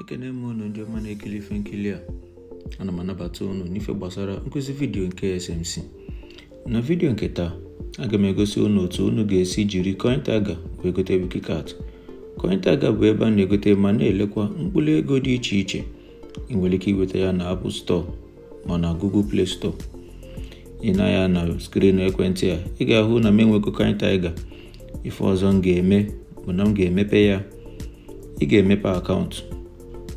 Ekene m unu ndị ọma na-ekiri ife nkili a. Ana m anabata unu n'ife gbasara nkụzi vidiyo nke SMC. Na vidiyo nke taa, aga m egosi unu otu unu ga-esi jiri CoinTiger wee gote Wikicat. CoinTiger bụ ebe a na-egote ma na-elekwa mkpụrụ ego dị iche iche. Ị nwere ike iweta ya na Apple Store ma na Google Play Store. Ị na-anya na skrin ekwentị a, ị ga-ahụ na m enwego CoinTiger. Ife ọzọ m ga-eme bụ na m ga-emepe ya. Ị ga-emepe akaụntụ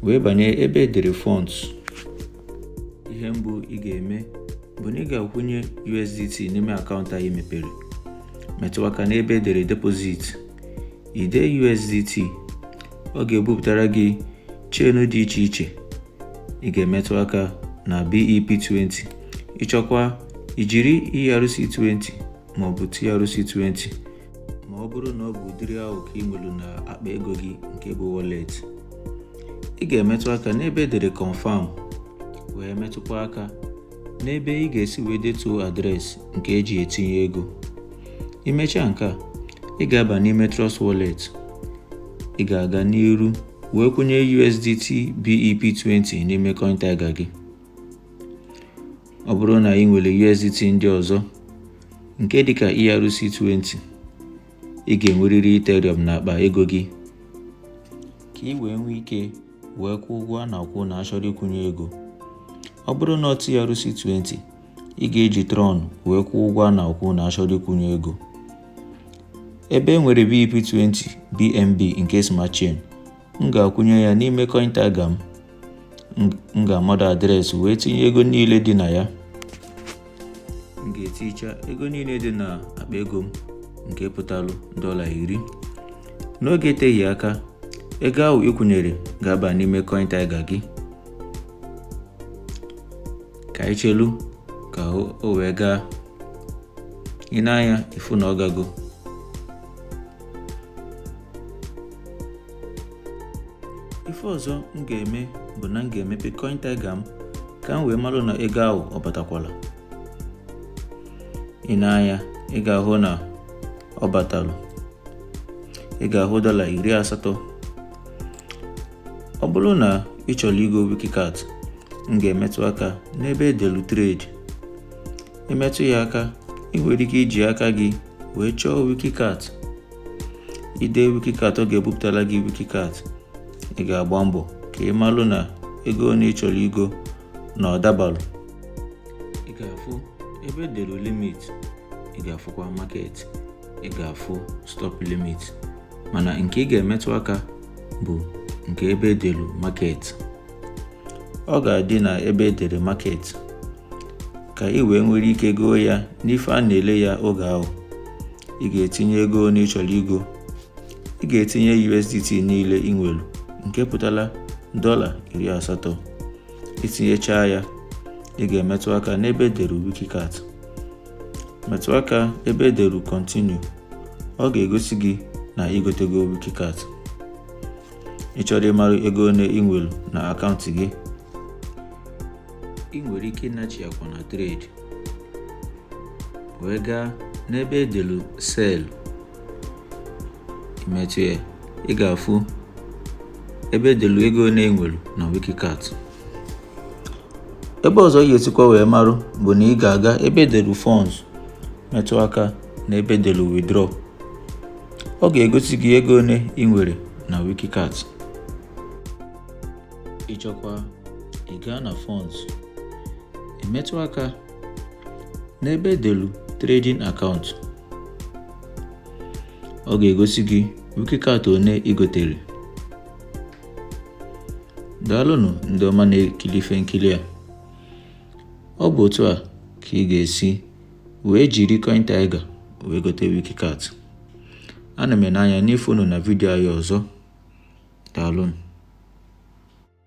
wee banye ebe edere funds. Ihe mbụ ị ga-eme bụ na ị ga-akwụnye USDT n'ime akaụntụ anyị mepere. Metụ aka n'ebe edere deposit. Ide USDT. Ọ ga-ebupụtara gị chain dị iche iche. Ị ga-emetụ aka na BEP20. Ịchọkwa ijiri ERC20 ma ọ bụ TRC20 ma ọ bụrụ na ọ bụ ụdịrị ahụ ka ị nwere na akpa ego gị nke bụ wallet. Ị ga-emetụ aka n'ebe edere confirm wee metụkwa aka n'ebe ị ga-esi wee detuo adreesị nke eji etinye ego. Imechaa nke a, ị ga-aba n'ime Trust Wallet. Ị ga-aga n'iru wee kwụnye USDT BEP20 n'ime CoinTiger gị. Ọ bụrụ na ị nwere USDT ndị ọzọ nke dịka ERC20, ị ga-enwerịrị Ethereum n'akpa ego gị ka ị wee nwee ike wee kwụọ ụgwọ a na-akwụ na achọrọ ịkwụnye ego. Ọ bụrụ na TRC20, ị ga-eji Tron wee kwụọ ụgwọ a na-akwụ na achọrọ ịkwụnye ego. Ebe enwere BEP20 BNB nke Smart Chain, m ga-akwụnye ya n'ime CoinTiger m ga-amado adreesị wee tinye ego niile dị na ya. M ga-eticha ego niile dị na akpa ego m nke pụtalụ $10. N'oge eteghị aka, ego ahụ ị kwụnyere ga-aba n'ime CoinTiger gị. Ka anyị chelu ka o wee gaa. Ị na-anya ifu na ọ gago. Ife ọzọ m ga-eme bụ na m ga-emepe CoinTiger m ka m wee marụ na ego ahụ ọ batakwala. Ị na-anya, ị ga-ahụ na ọ batalụ. Ị ga-ahụ $80. Ọ bụrụ na ị chọrọ igo Wikicat, m ga-emetụ aka n'ebe edelu trade. Imetụ ya aka, ị nwere ike iji aka gị wee chọọ Wikicat. Ide Wikicat, ọ ga-ebupụtara gị Wikicat. Ị ga-agba mbọ ka ị malụ na ego one ị chọrọ igo na ọ dabalụ. Ị ga-afụ ebe edelu limit, ị ga-afụkwa market, ị ga-afụ stop limit, mana nke ị ga-emetụ aka bụ nke ebe edelu market. Ọ ga-adị na ebe edere market ka ị wee nwere ike goo ya n'ife a na-ele ya oge ahụ. Ị ga-etinye ego one ị chọrọ igo. Ị ga-etinye USDT niile ị nwere nke pụtara $80. Itinyechaa ya, ị ga-emetụ aka n'ebe edere Wikicat. Metụ aka ebe edere continue. Ọ ga-egosi gị na igotego Wikicat. Ị chọrọ ịmara ego one ị nwere na akaụntụ gị, ị nwere ike ịnachi akwa na trade wee gaa n'ebe edelu sell. Imetụ ya, ị ga-afụ ebe edelu ego one ị nwere na Wikicat. Ebe ọzọ ị ga-esikwa wee marụ bụ na ị ga-aga ebe edelu funds, metụ aka na ebe edelu withdraw. Ọ ga-egosi gị ego one ị nwere na Wikicat. Ịchọkwa ị gaa na funds, metụ aka n'ebe edelu trading account. Ọ ga-egosi gị Wikicat one ị gotere. Daalụnụ ndị ọma na-ekiri ife nkili a. Ọ bụ otu a ka ị ga-esi wee jiri CoinTiger wee gote Wikicat. Ana m n'anya n'ife unu na vidiyo anyị ọzọ. Daalụnụ.